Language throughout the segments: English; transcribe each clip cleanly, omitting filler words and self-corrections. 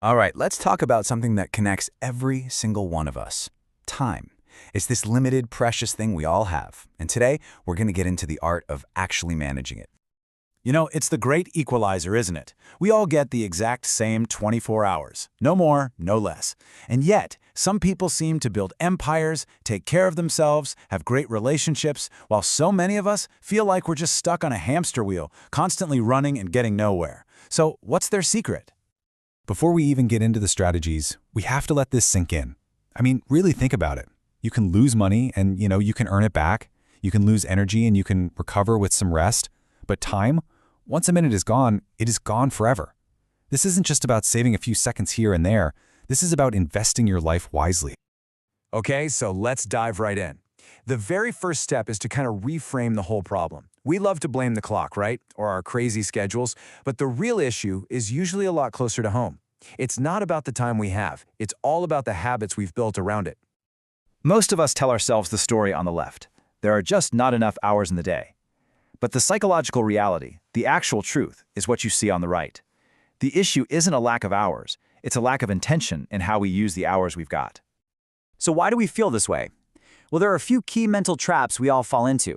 All right, let's talk about something that connects every single one of us. Time. It's this limited, precious thing we all have. And today, we're going to get into the art of actually managing it. You know, it's the great equalizer, isn't it? We all get the exact same 24 hours. No more, no less. And yet, some people seem to build empires, take care of themselves, have great relationships, while so many of us feel like we're just stuck on a hamster wheel, constantly running and getting nowhere. So, what's their secret? Before we even get into the strategies, we have to let this sink in. I mean, really think about it. You can lose money and, you can earn it back. You can lose energy and you can recover with some rest. But time, once a minute is gone, it is gone forever. This isn't just about saving a few seconds here and there. This is about investing your life wisely. Okay, so let's dive right in. The very first step is to kind of reframe the whole problem. We love to blame the clock, right? Or our crazy schedules, but the real issue is usually a lot closer to home. It's not about the time we have. It's all about the habits we've built around it. Most of us tell ourselves the story on the left. There are just not enough hours in the day. But the psychological reality, the actual truth, is what you see on the right. The issue isn't a lack of hours. It's a lack of intention in how we use the hours we've got. So why do we feel this way? Well, there are a few key mental traps we all fall into.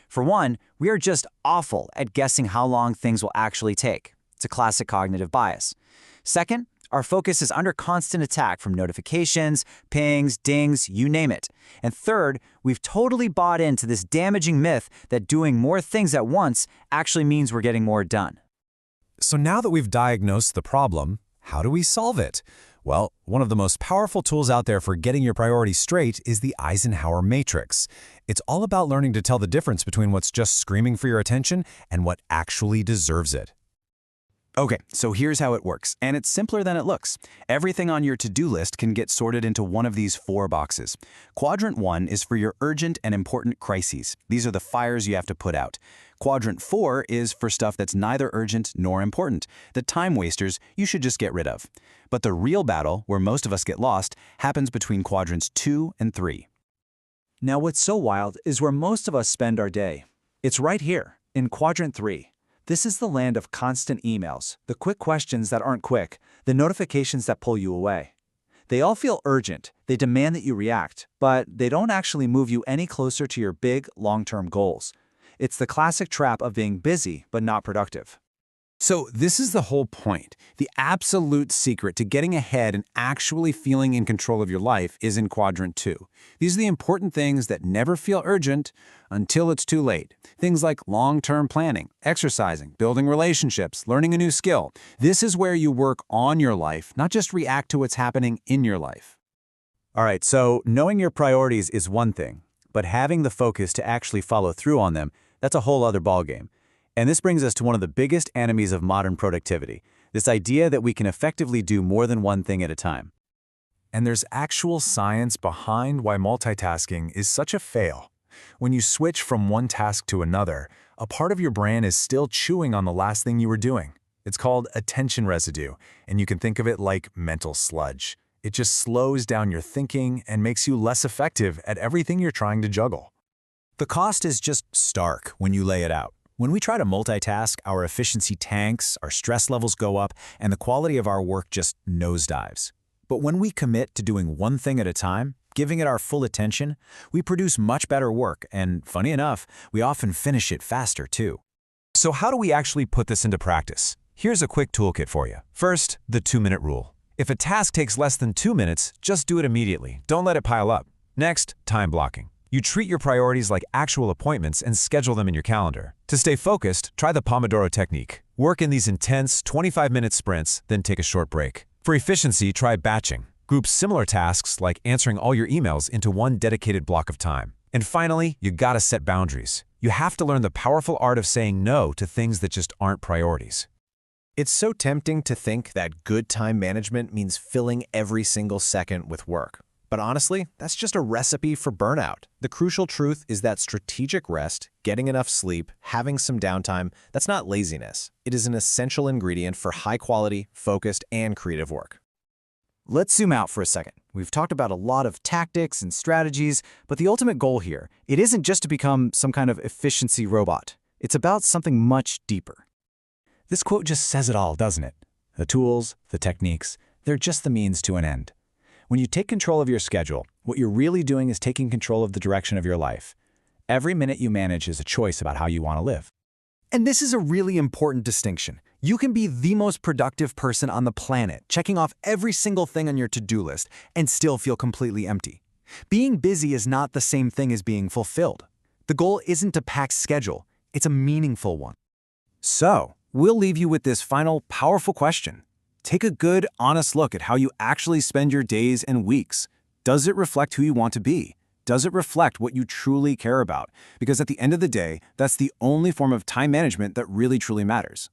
For one, we are just awful at guessing how long things will actually take. It's a classic cognitive bias. Second, our focus is under constant attack from notifications, pings, dings, you name it. And third, we've totally bought into this damaging myth that doing more things at once actually means we're getting more done. So now that we've diagnosed the problem, how do we solve it? Well, one of the most powerful tools out there for getting your priorities straight is the Eisenhower Matrix. It's all about learning to tell the difference between what's just screaming for your attention and what actually deserves it. Okay, so here's how it works, and it's simpler than it looks. Everything on your to-do list can get sorted into one of these 4 boxes. Quadrant 1 is for your urgent and important crises. These are the fires you have to put out. Quadrant 4 is for stuff that's neither urgent nor important, the time wasters you should just get rid of. But the real battle, where most of us get lost, happens between quadrants 2 and 3. Now, what's so wild is where most of us spend our day. It's right here, in quadrant 3. This is the land of constant emails, the quick questions that aren't quick, the notifications that pull you away. They all feel urgent, they demand that you react, but they don't actually move you any closer to your big, long-term goals. It's the classic trap of being busy but not productive. So this is the whole point. The absolute secret to getting ahead and actually feeling in control of your life is in quadrant 2. These are the important things that never feel urgent until it's too late. Things like long-term planning, exercising, building relationships, learning a new skill. This is where you work on your life, not just react to what's happening in your life. All right, so knowing your priorities is one thing, but having the focus to actually follow through on them, that's a whole other ballgame. And this brings us to one of the biggest enemies of modern productivity, this idea that we can effectively do more than one thing at a time. And there's actual science behind why multitasking is such a fail. When you switch from one task to another, a part of your brain is still chewing on the last thing you were doing. It's called attention residue, and you can think of it like mental sludge. It just slows down your thinking and makes you less effective at everything you're trying to juggle. The cost is just stark when you lay it out. When we try to multitask, our efficiency tanks, our stress levels go up, and the quality of our work just nosedives. But when we commit to doing one thing at a time, giving it our full attention, we produce much better work, and funny enough, we often finish it faster too. So how do we actually put this into practice? Here's a quick toolkit for you. First, the 2-minute rule. If a task takes less than 2 minutes, just do it immediately. Don't let it pile up. Next, time blocking. You treat your priorities like actual appointments and schedule them in your calendar. To stay focused, try the Pomodoro technique. Work in these intense 25-minute sprints, then take a short break. For efficiency, try batching. Group similar tasks like answering all your emails into one dedicated block of time. And finally, you gotta set boundaries. You have to learn the powerful art of saying no to things that just aren't priorities. It's so tempting to think that good time management means filling every single second with work. But honestly, that's just a recipe for burnout. The crucial truth is that strategic rest, getting enough sleep, having some downtime, that's not laziness. It is an essential ingredient for high-quality, focused, and creative work. Let's zoom out for a second. We've talked about a lot of tactics and strategies, but the ultimate goal here, it isn't just to become some kind of efficiency robot. It's about something much deeper. This quote just says it all, doesn't it? The tools, the techniques, They're just the means to an end. When you take control of your schedule, what you're really doing is taking control of the direction of your life. Every minute you manage is a choice about how you want to live. And this is a really important distinction. You can be the most productive person on the planet, checking off every single thing on your to-do list, and still feel completely empty. Being busy is not the same thing as being fulfilled. The goal isn't a packed schedule, it's a meaningful one. So, we'll leave you with this final, powerful question. Take a good, honest look at how you actually spend your days and weeks. Does it reflect who you want to be? Does it reflect what you truly care about? Because at the end of the day, that's the only form of time management that really truly matters.